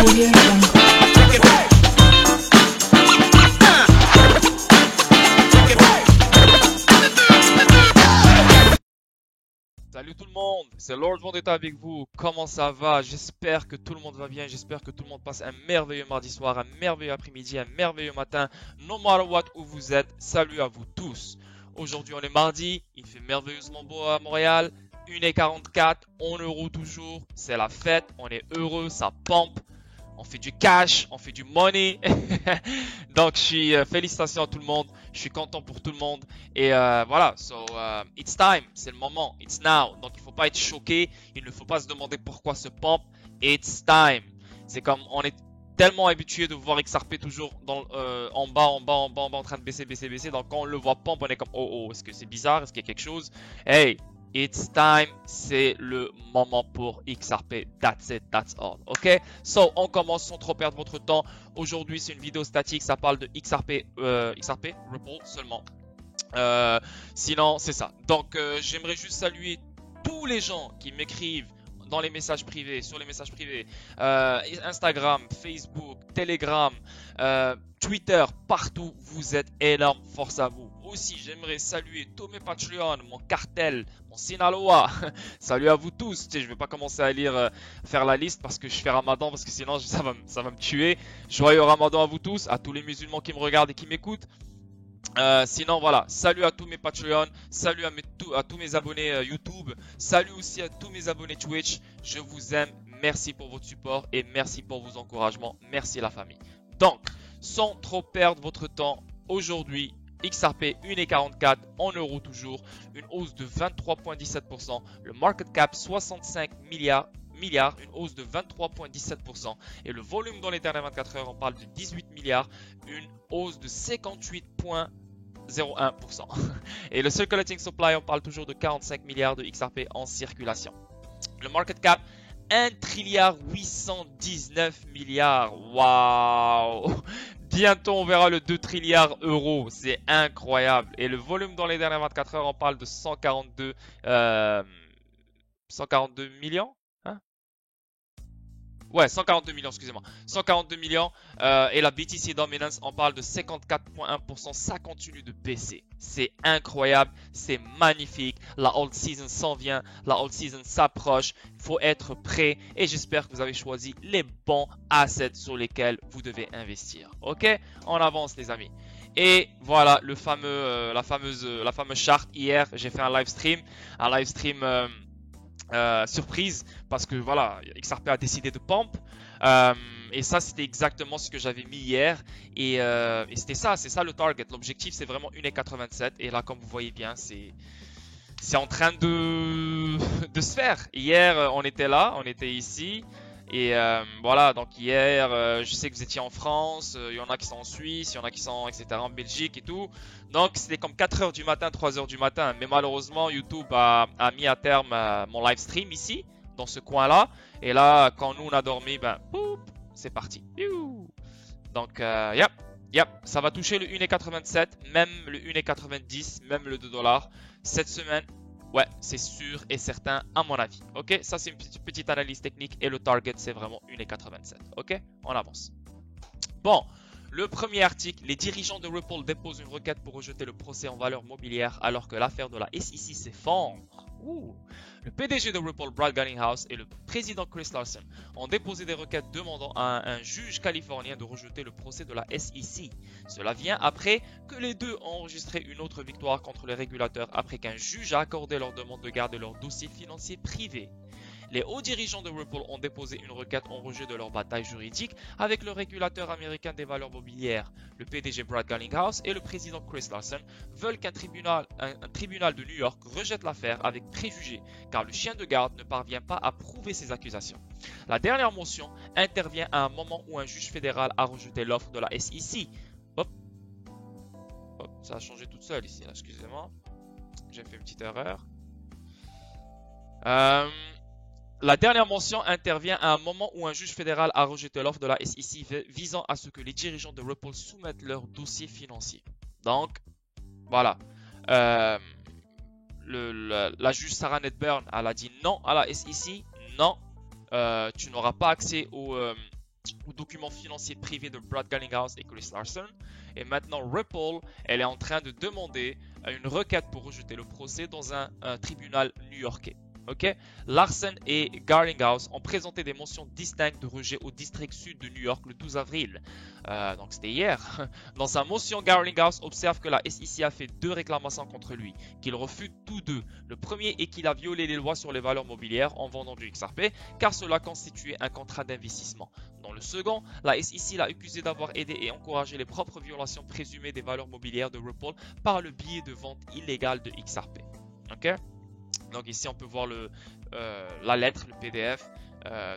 Audio Jungle. Salut tout le monde, c'est Lord Vendetta avec vous. Comment ça va? J'espère que tout le monde va bien. J'espère que tout le monde passe un merveilleux mardi soir, un merveilleux après-midi, un merveilleux matin. No matter what où vous êtes, salut à vous tous. Aujourd'hui on est mardi, il fait merveilleusement beau à Montréal. 1h44, on euro toujours, c'est la fête, on est heureux, ça pompe. On fait du cash, on fait du money. Donc, félicitations à tout le monde. Je suis content pour tout le monde. Et voilà, it's time, c'est le moment, it's now. Donc, il ne faut pas être choqué, il ne faut pas se demander pourquoi ce pump. It's time. C'est comme, on est tellement habitué de voir XRP toujours en bas, en train de baisser. Donc, quand on le voit pump, on est comme, oh, est-ce que c'est bizarre? Est-ce qu'il y a quelque chose? Hey! It's time, c'est le moment pour XRP. That's it, that's all. Ok? So, on commence sans trop perdre votre temps. Aujourd'hui, c'est une vidéo statique. Ça parle de XRP, Ripple seulement. Sinon, c'est ça. Donc, j'aimerais juste saluer tous les gens qui m'écrivent dans les messages privés, sur les messages privés, Instagram, Facebook, Telegram, Twitter, partout, vous êtes énorme, force à vous. Aussi, j'aimerais saluer tous mes Patreons, mon cartel, mon Sinaloa. Salut à vous tous. Je vais pas commencer à faire la liste parce que je fais Ramadan, parce que sinon ça va me tuer. Joyeux Ramadan à vous tous, à tous les musulmans qui me regardent et qui m'écoutent. Sinon voilà, salut à tous mes Patreons, salut à tous mes abonnés YouTube, salut aussi à tous mes abonnés Twitch, je vous aime, merci pour votre support et merci pour vos encouragements, merci la famille. Donc, sans trop perdre votre temps, aujourd'hui, XRP 1,44 en euros toujours, une hausse de 23,17%, le market cap 65 milliards, une hausse de 23,17% et le volume dans les dernières 24 heures, on parle de 18 milliards, une hausse de 58,01%. Et le circulating supply, on parle toujours de 45 milliards de XRP en circulation. Le market cap 1 trilliard 819 milliards. Waouh! Bientôt on verra le 2 trilliards euros. C'est incroyable. Et le volume dans les dernières 24 heures, on parle de 142 millions. Ouais, 142 millions, excusez-moi. 142 millions. Et la BTC Dominance, on parle de 54,1%. Ça continue de baisser. C'est incroyable. C'est magnifique. La old season s'en vient. La old season s'approche. Il faut être prêt. Et j'espère que vous avez choisi les bons assets sur lesquels vous devez investir. Ok? On avance, les amis. Et voilà la fameuse charte. Hier, j'ai fait un live stream. Surprise parce que voilà, XRP a décidé de pump et ça c'était exactement ce que j'avais mis hier et c'est ça le target. L'objectif c'est vraiment 1,87 et là comme vous voyez bien c'est en train de se faire. Hier on était ici et voilà, donc hier je sais que vous étiez en France, il y en a qui sont en Suisse, il y en a qui sont etc en Belgique et tout. Donc c'était comme 4h du matin, 3h du matin. Mais malheureusement YouTube a mis à terme mon live stream ici, dans ce coin là. Et là quand nous on a dormi, ben poup, c'est parti. Donc yep, ça va toucher le 1,87, même le 1,90, même le 2 $. Cette semaine, ouais, c'est sûr et certain à mon avis. Ok, ça c'est une petite analyse technique et le target c'est vraiment 1,87. Ok, on avance. Bon, le premier article, les dirigeants de Ripple déposent une requête pour rejeter le procès en valeurs mobilières alors que l'affaire de la SEC s'effondre. Le PDG de Ripple, Brad Garlinghouse, et le président Chris Larsen ont déposé des requêtes demandant à un juge californien de rejeter le procès de la SEC. Cela vient après que les deux ont enregistré une autre victoire contre les régulateurs après qu'un juge a accordé leur demande de garder leurs dossiers financiers privés. Les hauts dirigeants de Ripple ont déposé une requête en rejet de leur bataille juridique avec le régulateur américain des valeurs mobilières. Le PDG Brad Garlinghouse et le président Chris Larsen veulent qu'un tribunal de New York rejette l'affaire avec préjugés, car le chien de garde ne parvient pas à prouver ces accusations. La dernière motion intervient à un moment où un juge fédéral a rejeté l'offre de la SEC. Hop, ça a changé toute seule ici, excusez-moi. J'ai fait une petite erreur. La dernière mention intervient à un moment où un juge fédéral a rejeté l'offre de la SEC visant à ce que les dirigeants de Ripple soumettent leurs dossiers financiers. Donc, voilà. La juge Sarah Nedburn, elle a dit non à la SEC. Non, tu n'auras pas accès ou documents financiers privés de Brad Garlinghouse et Chris Larson. Et maintenant, Ripple, elle est en train de demander une requête pour rejeter le procès dans un tribunal new-yorkais. Okay? Larson et Garlinghouse ont présenté des motions distinctes de rejet au district sud de New York le 12 avril. Donc c'était hier. Dans sa motion, Garlinghouse observe que la SEC a fait 2 réclamations contre lui, qu'il refute tous 2. Le premier est qu'il a violé les lois sur les valeurs mobilières en vendant du XRP, car cela constituait un contrat d'investissement. Dans le second, la SEC l'a accusé d'avoir aidé et encouragé les propres violations présumées des valeurs mobilières de Ripple par le biais de vente illégale de XRP. Okay? Donc ici on peut voir la lettre, le PDF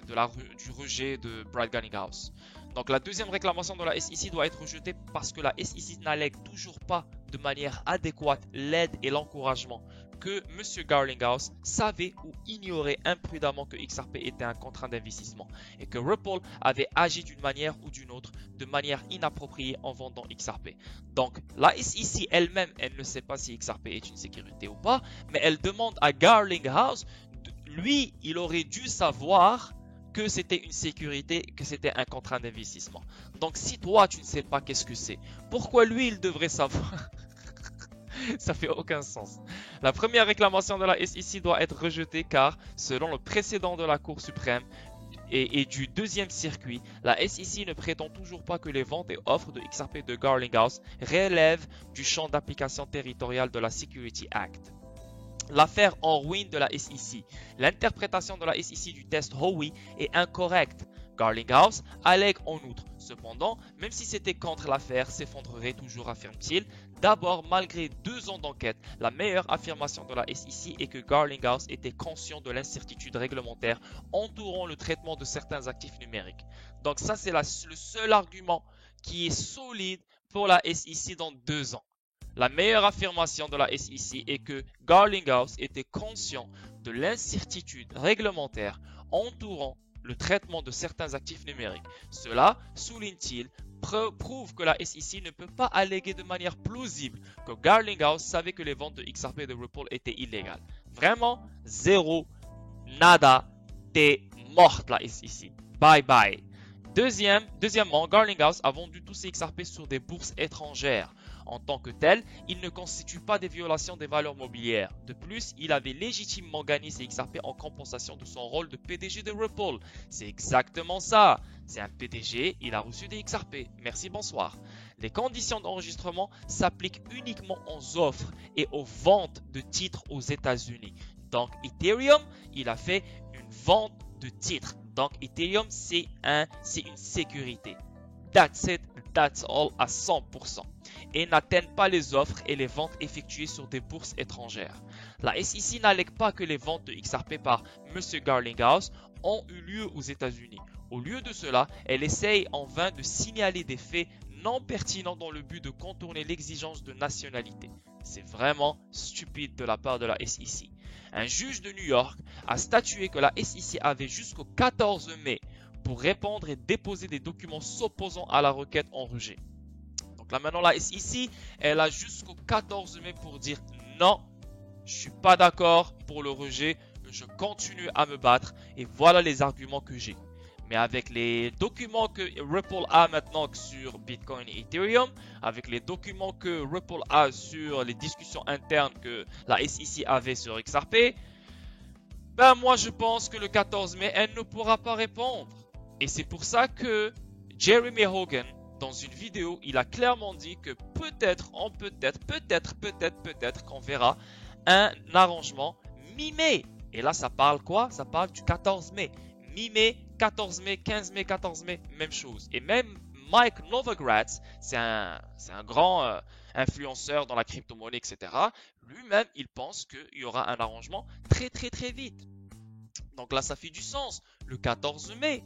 du rejet de Brad Garlinghouse. Donc la deuxième réclamation de la SEC doit être rejetée parce que la SEC n'allègue toujours pas de manière adéquate l'aide et l'encouragement que M. Garlinghouse savait ou ignorait imprudemment que XRP était un contrat d'investissement et que Ripple avait agi d'une manière ou d'une autre de manière inappropriée en vendant XRP. Donc la SEC elle-même, elle ne sait pas si XRP est une sécurité ou pas, mais elle demande à Garlinghouse, lui, il aurait dû savoir que c'était une sécurité, que c'était un contrat d'investissement. Donc si toi tu ne sais pas qu'est-ce que c'est, pourquoi lui il devrait savoir? Ça fait aucun sens. La première réclamation de la SEC doit être rejetée car, selon le précédent de la Cour suprême et du deuxième circuit, la SEC ne prétend toujours pas que les ventes et offres de XRP de Garlinghouse relèvent du champ d'application territorial de la Security Act. L'affaire en ruine de la SEC. L'interprétation de la SEC du test Howey est incorrecte. Garlinghouse allègue en outre. Cependant, même si c'était contre l'affaire s'effondrerait toujours, affirme-t-il. D'abord, malgré 2 ans d'enquête, la meilleure affirmation de la SEC est que Garlinghouse était conscient de l'incertitude réglementaire entourant le traitement de certains actifs numériques. Donc ça, c'est le seul argument qui est solide pour la SEC dans 2 ans. La meilleure affirmation de la SEC est que Garlinghouse était conscient de l'incertitude réglementaire entourant le traitement de certains actifs numériques. Cela, souligne-t-il, prouve que la SEC ne peut pas alléguer de manière plausible que Garlinghouse savait que les ventes de XRP de Ripple étaient illégales. Vraiment, zéro, nada, t'es morte la SEC. Bye bye. Deuxièmement, Garlinghouse a vendu tous ses XRP sur des bourses étrangères. En tant que tel, il ne constitue pas des violations des valeurs mobilières. De plus, il avait légitimement gagné ses XRP en compensation de son rôle de PDG de Ripple. C'est exactement ça. C'est un PDG, il a reçu des XRP. Merci, bonsoir. Les conditions d'enregistrement s'appliquent uniquement aux offres et aux ventes de titres aux États-Unis. Donc, Ethereum, il a fait une vente de titres. Donc, Ethereum, c'est une sécurité. That's it, that's all à 100%. Et n'atteignent pas les offres et les ventes effectuées sur des bourses étrangères. La SEC n'allègue pas que les ventes de XRP par M. Garlinghouse ont eu lieu aux États-Unis. Au lieu de cela, elle essaye en vain de signaler des faits non pertinents dans le but de contourner l'exigence de nationalité. C'est vraiment stupide de la part de la SEC. Un juge de New York a statué que la SEC avait jusqu'au 14 mai pour répondre et déposer des documents s'opposant à la requête en rejet. Donc là maintenant la SEC, elle a jusqu'au 14 mai pour dire non, je suis pas d'accord pour le rejet, je continue à me battre et voilà les arguments que j'ai. Mais avec les documents que Ripple a maintenant sur Bitcoin et Ethereum, avec les documents que Ripple a sur les discussions internes que la SEC avait sur XRP, ben moi je pense que le 14 mai, elle ne pourra pas répondre. Et c'est pour ça que Jeremy Hogan, dans une vidéo, il a clairement dit que peut-être qu'on verra un arrangement mi-mai. Et là, ça parle quoi? Ça parle du 14 mai. Mi-mai, 14 mai, 15 mai, 14 mai, même chose. Et même Mike Novogratz, c'est un grand influenceur dans la crypto-monnaie, etc. Lui-même, il pense qu'il y aura un arrangement très vite. Donc là, ça fait du sens. Le 14 mai.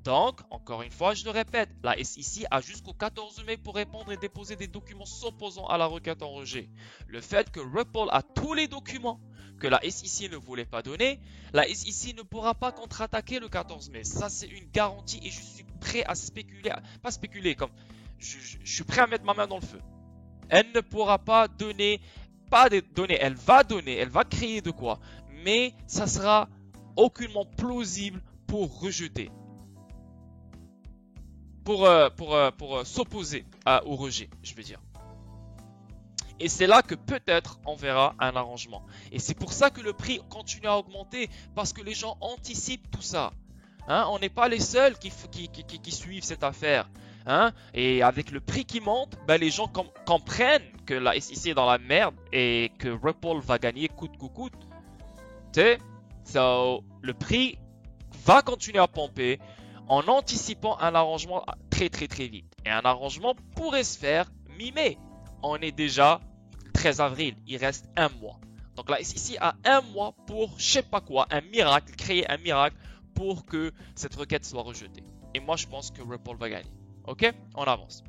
Donc, encore une fois, je le répète, la SEC a jusqu'au 14 mai pour répondre et déposer des documents s'opposant à la requête en rejet. Le fait que Ripple a tous les documents que la SEC ne voulait pas donner, la SEC ne pourra pas contre-attaquer le 14 mai. Ça, c'est une garantie et je suis prêt à spéculer, pas spéculer, comme je suis prêt à mettre ma main dans le feu. Elle ne pourra pas donner, elle va créer de quoi, mais ça sera aucunement plausible pour rejeter. pour s'opposer au rejet, je veux dire. Et c'est là que peut-être on verra un arrangement. Et c'est pour ça que le prix continue à augmenter, parce que les gens anticipent tout ça. Hein, on n'est pas les seuls qui suivent cette affaire. Hein, et avec le prix qui monte, ben les gens comprennent que la SEC est dans la merde et que Ripple va gagner coûte que coûte. Tu sais, le prix va continuer à pomper en anticipant un arrangement très vite. Et un arrangement pourrait se faire mi-mai. On est déjà 13 avril, il reste un mois. Donc la SEC a un mois pour, je sais pas quoi, un miracle, créer un miracle pour que cette requête soit rejetée. Et moi, je pense que Ripple va gagner. Ok, on avance.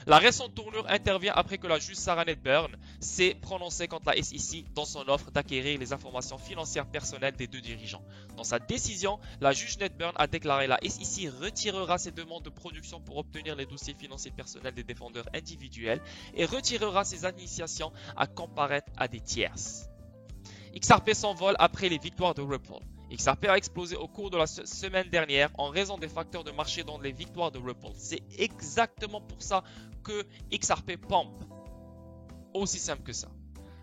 La récente tournure intervient après que la juge Sarah Netburn s'est prononcée contre la SEC dans son offre d'acquérir les informations financières personnelles des deux dirigeants. Dans sa décision, la juge Netburn a déclaré que la SEC retirera ses demandes de production pour obtenir les dossiers financiers personnels des défendeurs individuels et retirera ses initiations à comparaître à des tierces. XRP s'envole après les victoires de Ripple. XRP a explosé au cours de la semaine dernière en raison des facteurs de marché dans les victoires de Ripple. C'est exactement pour ça que XRP pump. Aussi simple que ça.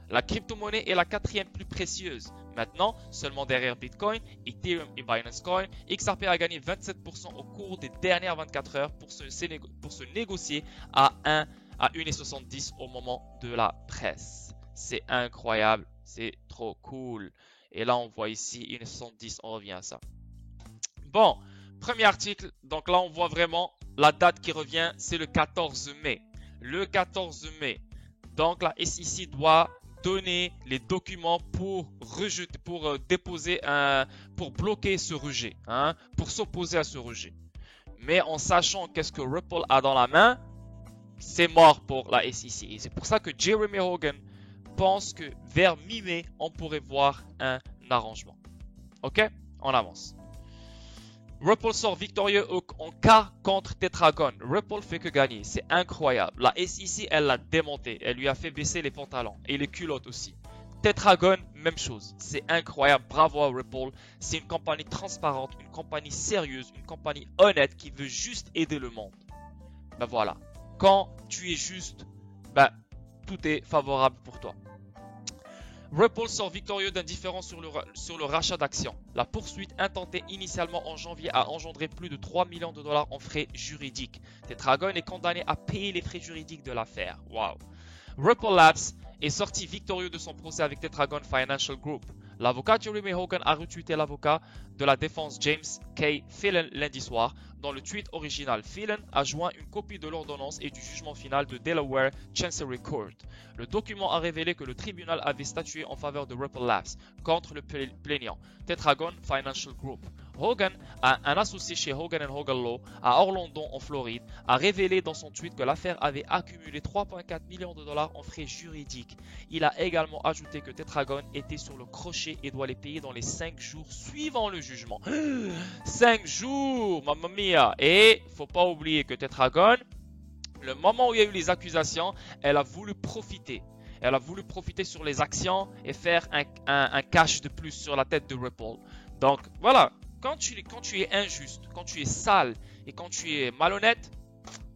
La crypto-monnaie est la quatrième plus précieuse. Maintenant, seulement derrière Bitcoin, Ethereum et Binance Coin, XRP a gagné 27% au cours des dernières 24 heures pour se négocier à 1,70 au moment de la presse. C'est incroyable, c'est trop cool. Et là, on voit ici 1,70, on revient à ça. Bon, premier article. Donc là, on voit vraiment la date qui revient, c'est le 14 mai. Le 14 mai. Donc la SEC doit donner les documents pour rejeter, pour déposer pour bloquer ce rejet, hein, pour s'opposer à ce rejet. Mais en sachant qu'est-ce que Ripple a dans la main, c'est mort pour la SEC. Et c'est pour ça que Jeremy Hogan pense que vers mi-mai, on pourrait voir un arrangement. Ok, on avance. Ripple sort victorieux en cas contre Tetragon. Ripple fait que gagner. C'est incroyable. La SEC, elle l'a démonté. Elle lui a fait baisser les pantalons et les culottes aussi. Tetragon, même chose. C'est incroyable. Bravo à Ripple. C'est une compagnie transparente, une compagnie sérieuse, une compagnie honnête qui veut juste aider le monde. Ben voilà. Quand tu es juste, ben tout est favorable pour toi. Ripple sort victorieux d'un différend sur le rachat d'actions. La poursuite intentée initialement en janvier a engendré plus de 3 millions de dollars en frais juridiques. Tetragon est condamné à payer les frais juridiques de l'affaire. Wow. Ripple Labs est sorti victorieux de son procès avec Tetragon Financial Group. L'avocat Jeremy Hogan a retweeté l'avocat de la défense James K. Phelan lundi soir. Dans le tweet original, Phelan a joint une copie de l'ordonnance et du jugement final de Delaware Chancery Court. Le document a révélé que le tribunal avait statué en faveur de Ripple Labs contre le plaignant, Tetragon Financial Group. Hogan, un associé chez Hogan & Hogan Law à Orlando en Floride, a révélé dans son tweet que l'affaire avait accumulé 3,4 millions de dollars en frais juridiques. Il a également ajouté que Tetragon était sur le crochet et doit les payer dans les 5 jours suivant le jugement. 5 jours, mamma mia! Et faut pas oublier que Tetragon, le moment où il y a eu les accusations, elle a voulu profiter. Elle a voulu profiter sur les actions et faire un cash de plus sur la tête de Ripple. Donc voilà, quand tu es injuste, quand tu es sale et quand tu es malhonnête,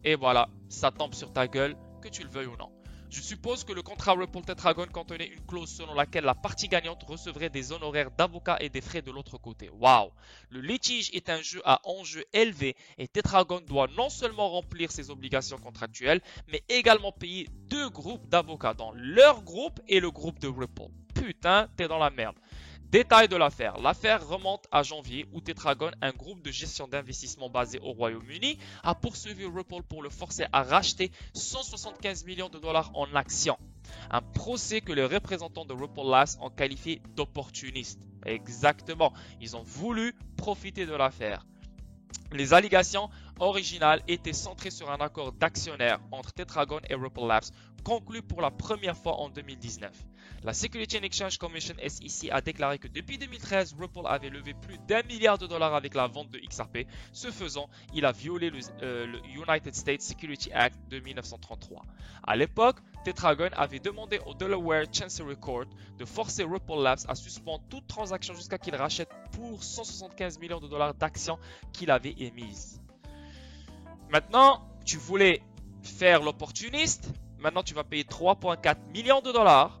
et voilà, ça tombe sur ta gueule, que tu le veuilles ou non. Je suppose que le contrat Ripple Tetragon contenait une clause selon laquelle la partie gagnante recevrait des honoraires d'avocat et des frais de l'autre côté. Waouh! Le litige est un jeu à enjeu élevé et Tetragon doit non seulement remplir ses obligations contractuelles, mais également payer 2 groupes d'avocats, dans leur groupe et le groupe de Ripple. Putain, t'es dans la merde. Détail de l'affaire. L'affaire remonte à janvier où Tetragon, un groupe de gestion d'investissement basé au Royaume-Uni, a poursuivi Ripple pour le forcer à racheter 175 millions de dollars en actions. Un procès que les représentants de Ripple Labs ont qualifié d'opportuniste. Exactement. Ils ont voulu profiter de l'affaire. Les allégations originales étaient centrées sur un accord d'actionnaires entre Tetragon et Ripple Labs conclu pour la première fois en 2019. La Securities and Exchange Commission SEC a déclaré que depuis 2013, Ripple avait levé plus d'1 milliard de dollars avec la vente de XRP. Ce faisant, il a violé le United States Security Act de 1933. À l'époque, Tetragon avait demandé au Delaware Chancery Court de forcer Ripple Labs à suspendre toute transaction jusqu'à qu'il rachète pour 175 millions de dollars d'actions qu'il avait émises. Maintenant, tu voulais faire l'opportuniste. Maintenant, tu vas payer 3,4 millions de dollars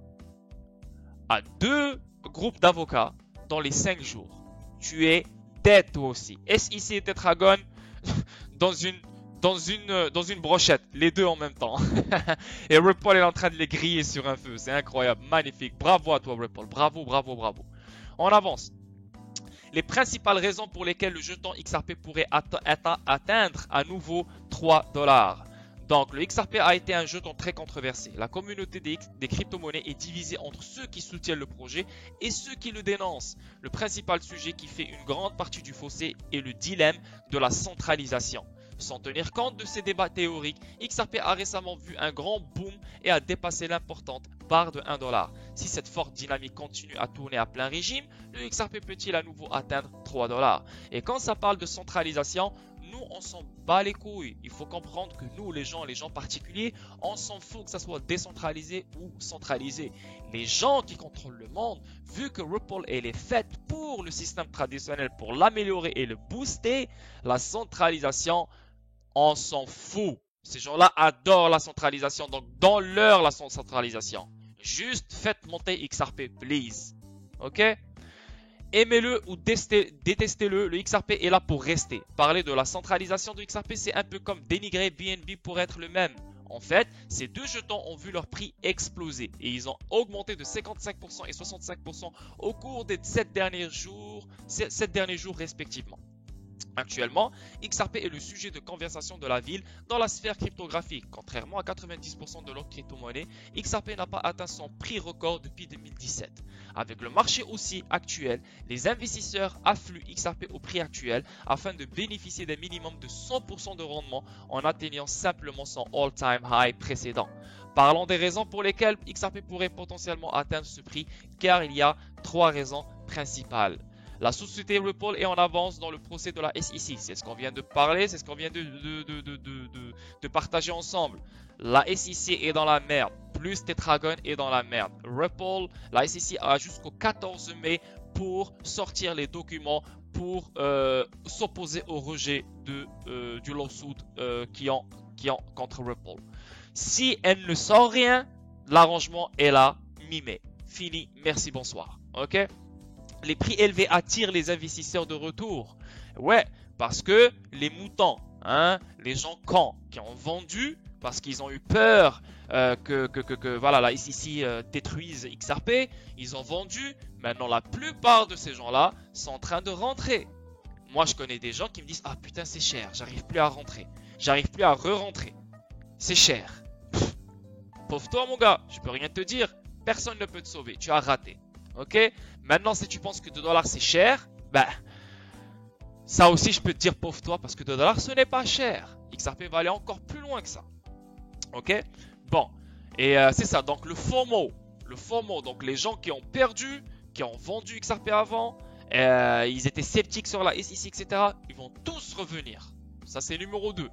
à 2 groupes d'avocats dans les 5 jours. Tu es dead toi aussi. SEC et Tetragon dans une brochette, les deux en même temps. Et Ripple est en train de les griller sur un feu. C'est incroyable, magnifique. Bravo à toi Ripple, bravo, bravo, bravo. On avance. Les principales raisons pour lesquelles le jeton XRP pourrait atteindre à nouveau 3 dollars. Donc, le XRP a été un jeton très controversé. La communauté des crypto-monnaies est divisée entre ceux qui soutiennent le projet et ceux qui le dénoncent. Le principal sujet qui fait une grande partie du fossé est le dilemme de la centralisation. Sans tenir compte de ces débats théoriques, XRP a récemment vu un grand boom et a dépassé l'importante barre de 1 dollar. Si cette forte dynamique continue à tourner à plein régime, le XRP peut-il à nouveau atteindre 3 dollars. Et quand ça parle de centralisation, nous on s'en bat les couilles. Il faut comprendre que nous les gens particuliers, on s'en fout que ça soit décentralisé ou centralisé. Les gens qui contrôlent le monde, vu que Ripple elle est faite pour le système traditionnel, pour l'améliorer et le booster, la centralisation, on s'en fout. Ces gens-là adorent la centralisation, donc donne-leur la centralisation. Juste faites monter XRP, please. Ok? Aimez-le ou détestez-le, le XRP est là pour rester. Parler de la centralisation du XRP, c'est un peu comme dénigrer BNB pour être le même. En fait, ces deux jetons ont vu leur prix exploser et ils ont augmenté de 55% et 65% au cours des 7 derniers jours respectivement. Actuellement, XRP est le sujet de conversation de la ville dans la sphère cryptographique. Contrairement à 90% de l'autre crypto-monnaie, XRP n'a pas atteint son prix record depuis 2017. Avec le marché aussi actuel, les investisseurs affluent XRP au prix actuel afin de bénéficier d'un minimum de 100% de rendement en atteignant simplement son all-time high précédent. Parlons des raisons pour lesquelles XRP pourrait potentiellement atteindre ce prix, car il y a 3 raisons principales. La société Ripple est en avance dans le procès de la SEC. C'est ce qu'on vient de parler, c'est ce qu'on vient de partager ensemble. La SEC est dans la merde, plus Tetragon est dans la merde. Ripple, la SEC a jusqu'au 14 mai pour sortir les documents pour s'opposer au rejet du lawsuit qui ont contre Ripple. Si elle ne sort rien, l'arrangement est là, mi-mai. Fini, merci, bonsoir. Ok? Les prix élevés attirent les investisseurs de retour. Ouais, parce que les moutons, les gens qui ont vendu parce qu'ils ont eu peur voilà, la SEC détruise XRP, ils ont vendu. Maintenant, la plupart de ces gens-là sont en train de rentrer. Moi, je connais des gens qui me disent « Ah putain, c'est cher, j'arrive plus à rentrer. J'arrive plus à re-rentrer. C'est cher. » Pauvre toi, mon gars, je peux rien te dire. Personne ne peut te sauver. Tu as raté. Ok? Maintenant, si tu penses que 2 dollars c'est cher, ça aussi je peux te dire pauvre toi parce que 2 dollars ce n'est pas cher. XRP va aller encore plus loin que ça. Ok? Bon. Et c'est ça. Donc le FOMO, donc les gens qui ont perdu, qui ont vendu XRP avant, ils étaient sceptiques sur la SEC, etc. Ils vont tous revenir. Ça c'est numéro 2.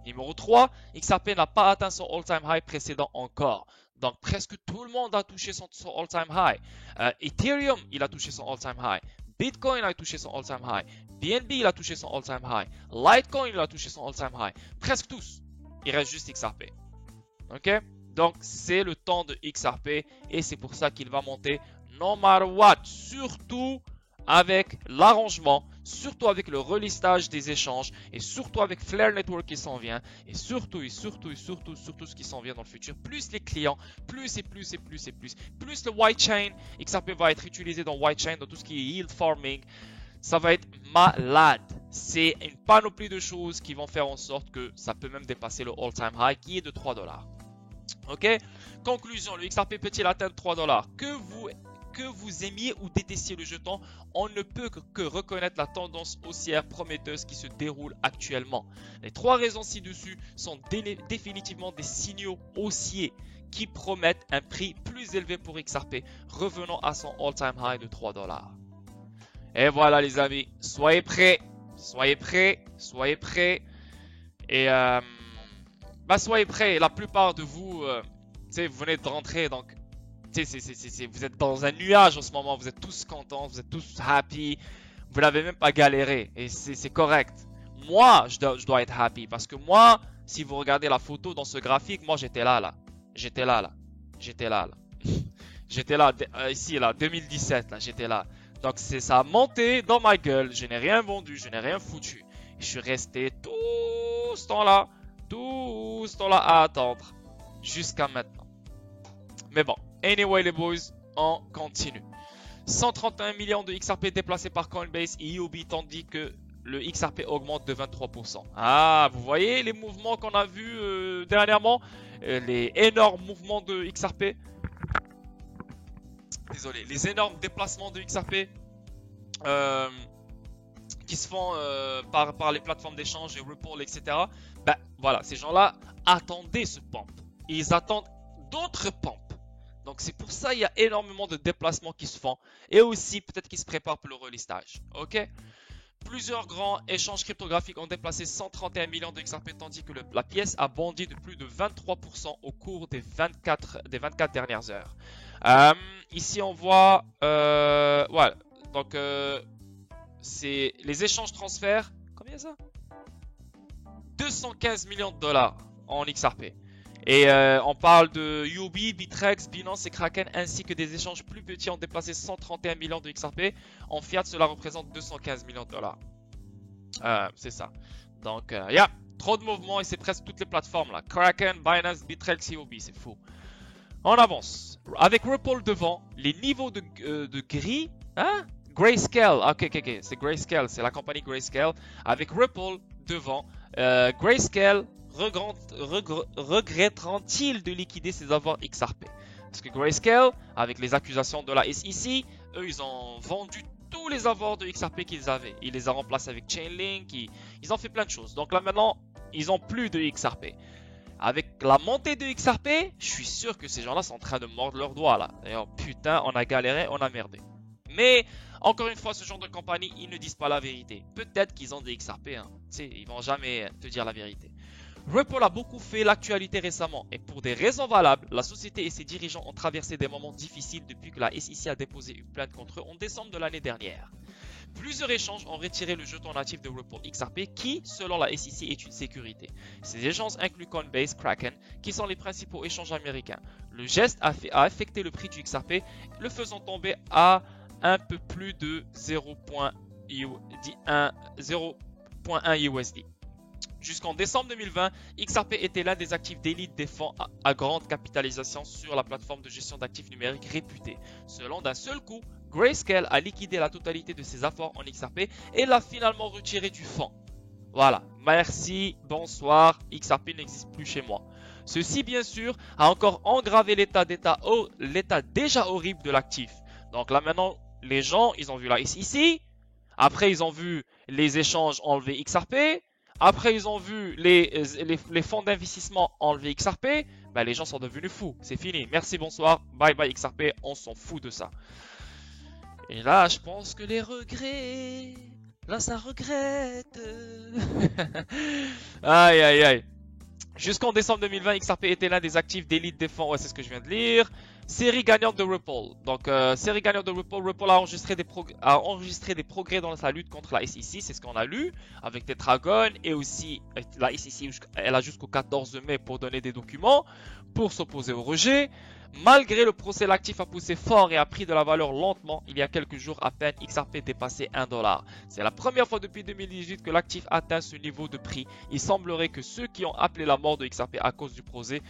Numéro 3, XRP n'a pas atteint son all-time high précédent encore. Donc presque tout le monde a touché son all-time high. Ethereum, il a touché son all-time high. Bitcoin a touché son all-time high. BNB, il a touché son all-time high. Litecoin, il a touché son all-time high. Presque tous. Il reste juste XRP. Ok? Donc c'est le temps de XRP et c'est pour ça qu'il va monter no matter what. Surtout avec l'arrangement, surtout avec le relistage des échanges et surtout avec Flare Network qui s'en vient et surtout ce qui s'en vient dans le futur, plus les clients, plus le white chain. XRP va être utilisé dans white chain, dans tout ce qui est yield farming. Ça va être malade. C'est une panoplie de choses qui vont faire en sorte que ça peut même dépasser le all-time high qui est de 3 dollars. Ok? Conclusion, le XRP peut-il atteindre 3 dollars? Que vous aimiez ou détestiez le jeton, on ne peut que reconnaître la tendance haussière prometteuse qui se déroule actuellement. Les 3 raisons ci-dessus sont définitivement des signaux haussiers qui promettent un prix plus élevé pour XRP, revenant à son all-time high de 3 dollars. Et voilà les amis, soyez prêts. Et soyez prêts, la plupart de vous, vous venez de rentrer, donc vous êtes dans un nuage en ce moment, vous êtes tous contents, vous êtes tous happy, vous n'avez même pas galéré et c'est correct. moi, je dois être happy. Parce que moi, si vous regardez la photo dans ce graphique, moi, j'étais là. J'étais là. J'étais là. J'étais là, ici, là, 2017, là, j'étais là. Donc, ça a monté dans ma gueule. Je n'ai rien vendu, je n'ai rien foutu. Je suis resté tout ce temps-là à attendre. Jusqu'à maintenant. Mais bon, anyway, les boys, on continue. 131 millions de XRP déplacés par Coinbase et IOB, tandis que le XRP augmente de 23%. Ah, vous voyez les mouvements qu'on a vus dernièrement, les énormes mouvements de XRP. Désolé, les énormes déplacements de XRP qui se font par les plateformes d'échange et Ripple, etc. Ben voilà, ces gens-là attendaient ce pump. Et ils attendent d'autres pumps. Donc c'est pour ça qu'il y a énormément de déplacements qui se font. Et aussi peut-être qu'ils se préparent pour le relistage. Ok? Plusieurs grands échanges cryptographiques ont déplacé 131 millions de XRP, tandis que la pièce a bondi de plus de 23% au cours des 24 dernières heures. Ici on voit, voilà, donc c'est les échanges transferts, combien ça? 215 millions de dollars en XRP. Et on parle de UOB, Bittrex, Binance et Kraken, ainsi que des échanges plus petits ont déplacé 131 millions de XRP. En fiat, cela représente 215 millions de dollars. C'est ça. Donc, il y a trop de mouvements et c'est presque toutes les plateformes là. Kraken, Binance, Bittrex, UOB, c'est fou. On avance. Avec Ripple devant, les niveaux de gris, hein? Grayscale, ok, c'est Grayscale, c'est la compagnie Grayscale. Avec Ripple devant, Grayscale regretteront-ils de liquider ses avoirs XRP? Parce que Grayscale, avec les accusations de la SEC, eux, ils ont vendu tous les avoirs de XRP qu'ils avaient. Ils les ont remplacés avec Chainlink, ils ont fait plein de choses. Donc là, maintenant, ils n'ont plus de XRP. Avec la montée de XRP, je suis sûr que ces gens-là sont en train de mordre leurs doigts là. D'ailleurs, putain, on a galéré, on a merdé. Mais, encore une fois, ce genre de compagnie, ils ne disent pas la vérité. Peut-être qu'ils ont des XRP, hein. Tu sais, ils vont jamais te dire la vérité. Ripple a beaucoup fait l'actualité récemment et pour des raisons valables, la société et ses dirigeants ont traversé des moments difficiles depuis que la SEC a déposé une plainte contre eux en décembre de l'année dernière. Plusieurs échanges ont retiré le jeton natif de Ripple XRP qui, selon la SEC, est une sécurité. Ces échanges incluent Coinbase, Kraken, qui sont les principaux échanges américains. Le geste a affecté le prix du XRP, le faisant tomber à un peu plus de 0.1 USD. Jusqu'en décembre 2020, XRP était l'un des actifs d'élite des fonds à grande capitalisation sur la plateforme de gestion d'actifs numériques réputée. Selon d'un seul coup, Grayscale a liquidé la totalité de ses apports en XRP et l'a finalement retiré du fonds. Voilà, merci, bonsoir, XRP n'existe plus chez moi. Ceci, bien sûr, a encore aggravé l'état déjà horrible de l'actif. Donc là maintenant, les gens, ils ont vu la SEC, après ils ont vu les échanges enlever XRP, après ils ont vu les fonds d'investissement enlever XRP, ben, les gens sont devenus fous, c'est fini, merci, bonsoir, bye bye XRP, on s'en fout de ça. Et là, je pense que les regrets, là ça regrette. Aïe aïe aïe. Jusqu'en décembre 2020, XRP était l'un des actifs d'élite des fonds. Ouais, c'est ce que je viens de lire. Série gagnante de Ripple. Donc, série gagnante de Ripple. Ripple a enregistré des progrès dans sa lutte contre la SEC. C'est ce qu'on a lu avec Tetragon. Et aussi, la SEC, elle a jusqu'au 14 mai pour donner des documents pour s'opposer au rejet. Malgré le procès, l'actif a poussé fort et a pris de la valeur lentement. Il y a quelques jours à peine, XRP dépassait $1. C'est la première fois depuis 2018 que l'actif atteint ce niveau de prix. Il semblerait que ceux qui ont appelé la mort de XRP à cause du procès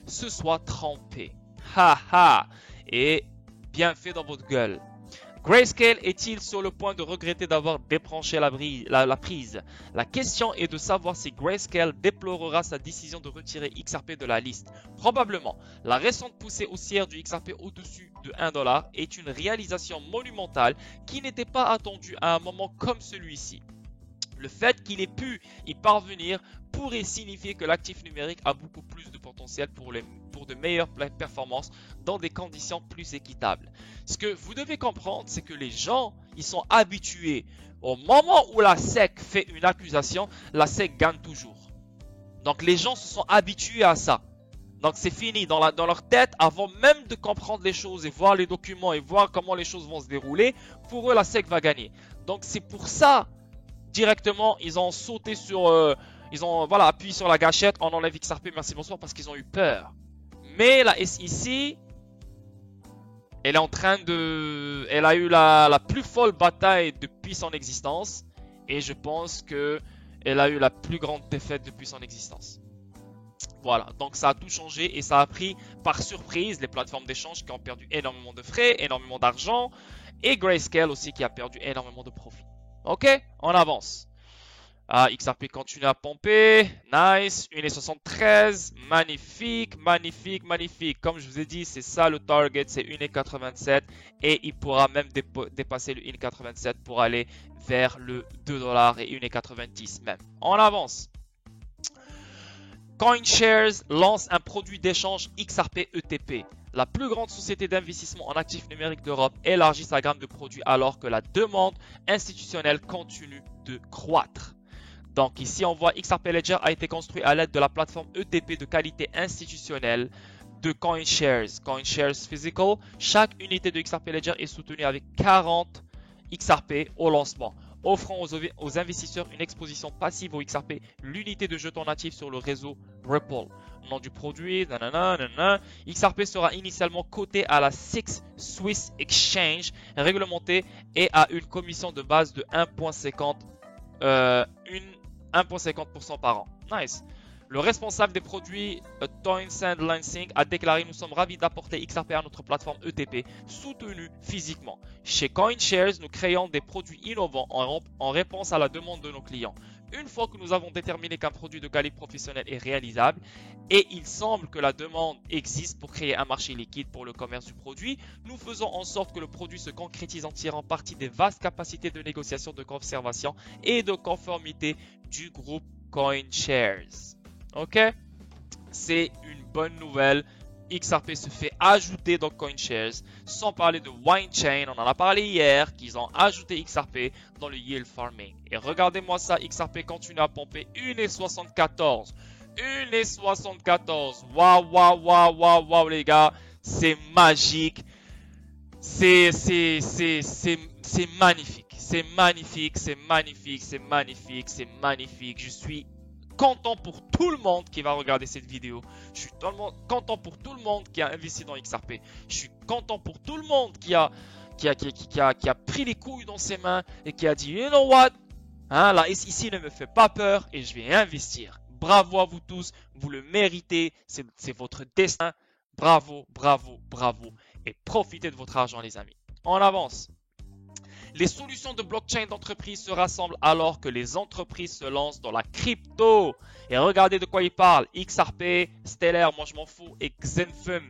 se soient trompés. Ha ha! Et bien fait dans votre gueule. Grayscale est-il sur le point de regretter d'avoir débranché la prise? La question est de savoir si Grayscale déplorera sa décision de retirer XRP de la liste. Probablement. La récente poussée haussière du XRP au-dessus de $1 est une réalisation monumentale qui n'était pas attendue à un moment comme celui-ci. Le fait qu'il ait pu y parvenir pourrait signifier que l'actif numérique a beaucoup plus de potentiel pour de meilleures performances dans des conditions plus équitables. Ce que vous devez comprendre, c'est que les gens, ils sont habitués. Au moment où la SEC fait une accusation, la SEC gagne toujours. Donc les gens se sont habitués à ça. Donc c'est fini dans leur tête, avant même de comprendre les choses et voir les documents et voir comment les choses vont se dérouler, pour eux la SEC va gagner. Donc c'est pour ça directement, ils ont sauté sur... ils ont voilà, appuyé sur la gâchette, on enlève XRP, merci bonsoir, parce qu'ils ont eu peur. Mais la SEC, elle est en train de... Elle a eu la plus folle bataille depuis son existence. Et je pense que elle a eu la plus grande défaite depuis son existence. Voilà, donc ça a tout changé et ça a pris par surprise les plateformes d'échange qui ont perdu énormément de frais, énormément d'argent. Et Grayscale aussi qui a perdu énormément de profit. Ok, on avance. XRP continue à pomper. Nice. 1,73. Magnifique, magnifique, magnifique. Comme je vous ai dit, c'est ça le target. C'est 1,87. Et il pourra même dépasser le 1,87 pour aller vers le 2$ et 1,90 même. On avance. CoinShares lance un produit d'échange XRP ETP. La plus grande société d'investissement en actifs numériques d'Europe élargit sa gamme de produits alors que la demande institutionnelle continue de croître. Donc ici, on voit XRP Ledger a été construit à l'aide de la plateforme ETP de qualité institutionnelle de CoinShares. CoinShares Physical, chaque unité de XRP Ledger est soutenue avec 40 XRP au lancement, offrant aux investisseurs une exposition passive au XRP, l'unité de jetons natifs sur le réseau Ripple. Nom du produit, nanana. XRP sera initialement coté à la SIX Swiss Exchange, réglementée et a une commission de base de 1,50% par an. Nice. Le responsable des produits, Townsend Lansing, a déclaré: nous sommes ravis d'apporter XRP à notre plateforme ETP, soutenue physiquement. Chez CoinShares, nous créons des produits innovants en réponse à la demande de nos clients. Une fois que nous avons déterminé qu'un produit de calibre professionnel est réalisable, et il semble que la demande existe pour créer un marché liquide pour le commerce du produit, nous faisons en sorte que le produit se concrétise en tirant parti des vastes capacités de négociation, de conservation et de conformité du groupe CoinShares. Ok, c'est une bonne nouvelle. XRP se fait ajouter dans CoinShares, sans parler de WineChain, on en a parlé hier, qu'ils ont ajouté XRP dans le yield farming. Et regardez-moi ça, XRP continue à pomper 1,74. 1,74. Waouh, waouh, waouh, waouh, waouh, les gars, c'est magique. C'est magnifique. C'est magnifique, c'est magnifique, c'est magnifique, c'est magnifique. Je suis content pour tout le monde qui va regarder cette vidéo. Je suis content pour tout le monde qui a investi dans XRP. Je suis content pour tout le monde qui a pris les couilles dans ses mains et qui a dit: you know what, hein, la SEC ne me fait pas peur et je vais investir. Bravo à vous tous, vous le méritez, c'est votre destin. Bravo, bravo, bravo. Et profitez de votre argent, les amis. On avance. Les solutions de blockchain d'entreprise se rassemblent alors que les entreprises se lancent dans la crypto. Et regardez de quoi ils parlent. XRP, Stellar, moi je m'en fous, et Xenfin.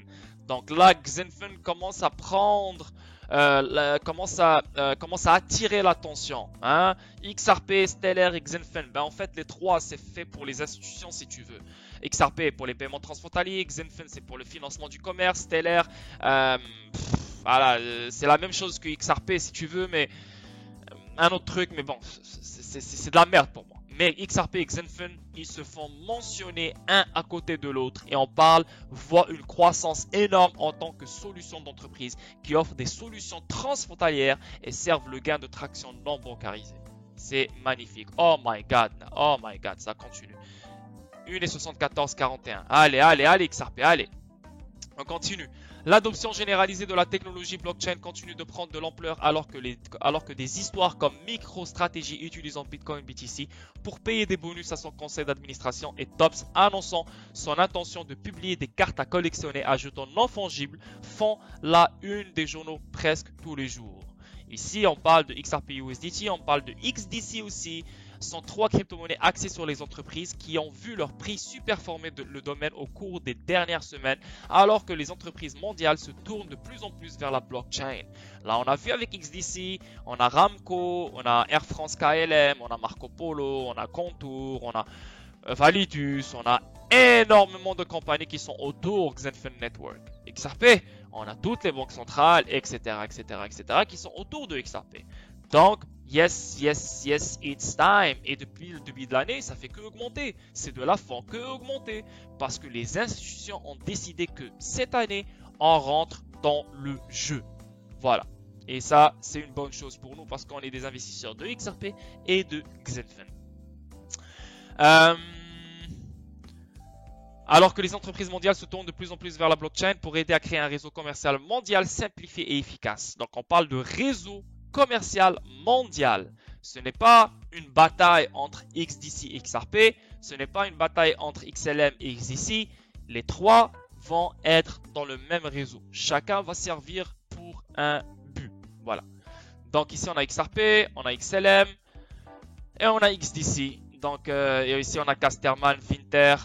Donc là, Xenfin commence à prendre, commence à attirer l'attention. Hein? XRP, Stellar et Xenfin. Ben, en fait, les trois, c'est fait pour les institutions si tu veux. XRP pour les paiements transfrontaliers, Xenfin c'est pour le financement du commerce, Stellar... voilà, c'est la même chose que XRP si tu veux, mais un autre truc, mais bon, c'est de la merde pour moi. Mais XRP et Xenfin, ils se font mentionner un à côté de l'autre et on voit une croissance énorme en tant que solution d'entreprise qui offre des solutions transfrontalières et servent le gain de traction non bancarisée. C'est magnifique. Oh my god, ça continue. 1,7441. Allez, XRP, allez. On continue. L'adoption généralisée de la technologie blockchain continue de prendre de l'ampleur alors que des histoires comme MicroStrategy utilisant Bitcoin BTC pour payer des bonus à son conseil d'administration et Tops annonçant son intention de publier des cartes à collectionner à jetons non fongibles font la une des journaux presque tous les jours. Ici, on parle de XRP USDT, on parle de XDC aussi. Sont trois crypto-monnaies axées sur les entreprises qui ont vu leur prix surperformer le domaine au cours des dernières semaines, alors que les entreprises mondiales se tournent de plus en plus vers la blockchain. Là, on a vu avec XDC, on a Ramco, on a Air France KLM, on a Marco Polo, on a Contour, on a Validus, on a énormément de compagnies qui sont autour de Xenfin Network. XRP, on a toutes les banques centrales, etc., qui sont autour de XRP. Donc, yes, it's time. Et depuis le début de l'année, ça fait que augmenter. C'est de la fin que augmenter. Parce que les institutions ont décidé que cette année, on rentre dans le jeu. Voilà. Et ça, c'est une bonne chose pour nous parce qu'on est des investisseurs de XRP et de Xenfen. Alors que les entreprises mondiales se tournent de plus en plus vers la blockchain pour aider à créer un réseau commercial mondial simplifié et efficace. Donc on parle de réseau commercial mondial. Ce n'est pas une bataille entre XDC et XRP, ce n'est pas une bataille entre XLM et XDC. Les trois vont être dans le même réseau. Chacun va servir pour un but. Voilà. Donc ici on a XRP, on a XLM et on a XDC. Donc et ici on a Casterman, Vinter.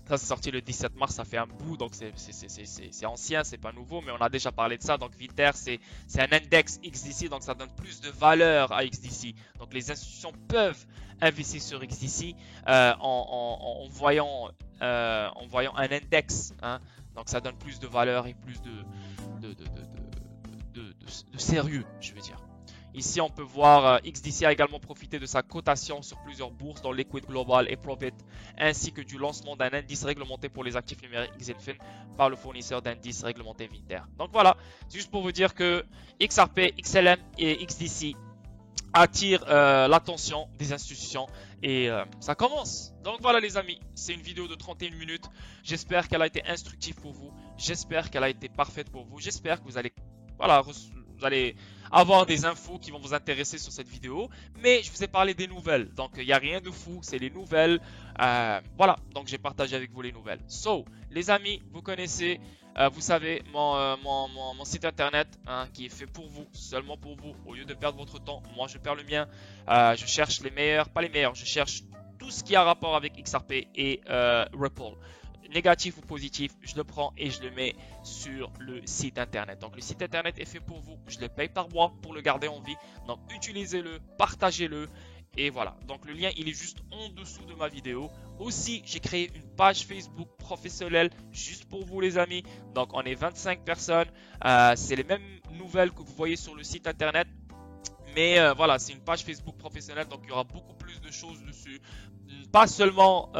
Ça c'est sorti le 17 mars, ça fait un bout, donc c'est ancien, c'est pas nouveau, mais on a déjà parlé de ça. Donc Vinter c'est un index XDC, donc ça donne plus de valeur à XDC. Donc les institutions peuvent investir sur XDC en voyant un index, hein. Donc ça donne plus de valeur et plus de sérieux, je veux dire. Ici, on peut voir XDC a également profité de sa cotation sur plusieurs bourses, dont Liquid Global et Probit, ainsi que du lancement d'un indice réglementé pour les actifs numériques Xenfen par le fournisseur d'indices réglementé Vinter. Donc voilà, c'est juste pour vous dire que XRP, XLM et XDC attirent l'attention des institutions et ça commence. Donc voilà les amis, c'est une vidéo de 31 minutes. J'espère qu'elle a été instructive pour vous. J'espère qu'elle a été parfaite pour vous. J'espère que vous allez, voilà, vous allez avoir des infos qui vont vous intéresser sur cette vidéo, mais je vous ai parlé des nouvelles, donc il n'y a rien de fou, c'est les nouvelles, voilà, donc j'ai partagé avec vous les nouvelles. So, les amis, vous connaissez, vous savez, mon site internet, hein, qui est fait pour vous, seulement pour vous, au lieu de perdre votre temps, moi je perds le mien, je cherche les meilleurs, pas les meilleurs, je cherche tout ce qui a rapport avec XRP et Ripple. Négatif ou positif, je le prends et je le mets sur le site internet. Donc le site internet est fait pour vous, je le paye par mois pour le garder en vie. Donc utilisez-le, partagez-le et voilà. Donc le lien il est juste en dessous de ma vidéo. Aussi j'ai créé une page Facebook professionnelle juste pour vous les amis. Donc on est 25 personnes, c'est les mêmes nouvelles que vous voyez sur le site internet. Mais voilà, c'est une page Facebook professionnelle, donc il y aura beaucoup plus de choses dessus. Pas seulement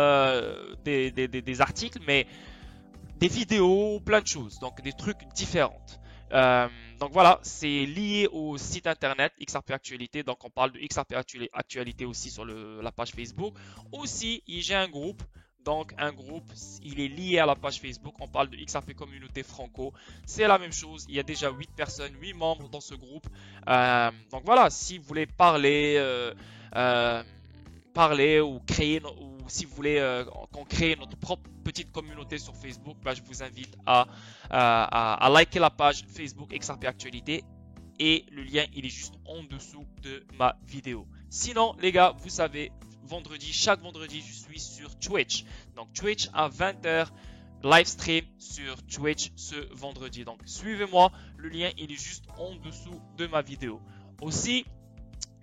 des articles, mais des vidéos, plein de choses. Donc des trucs différents. Donc voilà, c'est lié au site internet XRP Actualité. Donc on parle de XRP Actualité aussi sur la page Facebook. Aussi, j'ai un groupe. Donc un groupe, il est lié à la page Facebook. On parle de XRP Communauté Franco. C'est la même chose. Il y a déjà 8 personnes, 8 membres dans ce groupe. Donc voilà, si vous voulez parler ou créer, ou si vous voulez qu'on crée notre propre petite communauté sur Facebook, bah, je vous invite à liker la page Facebook XRP Actualité. Et le lien, il est juste en dessous de ma vidéo. Sinon, les gars, vous savez, chaque vendredi, je suis sur Twitch. Donc Twitch à 20h, live stream sur Twitch ce vendredi. Donc suivez-moi, le lien il est juste en dessous de ma vidéo. Aussi,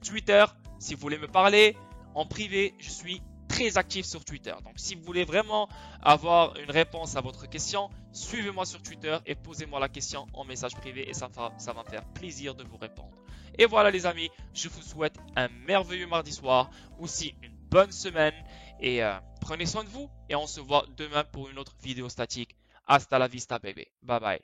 Twitter, si vous voulez me parler en privé, je suis très actif sur Twitter. Donc si vous voulez vraiment avoir une réponse à votre question, suivez-moi sur Twitter et posez-moi la question en message privé et ça va me faire plaisir de vous répondre. Et voilà les amis, je vous souhaite un merveilleux mardi soir, aussi une bonne semaine et prenez soin de vous et on se voit demain pour une autre vidéo statique. Hasta la vista baby. Bye bye.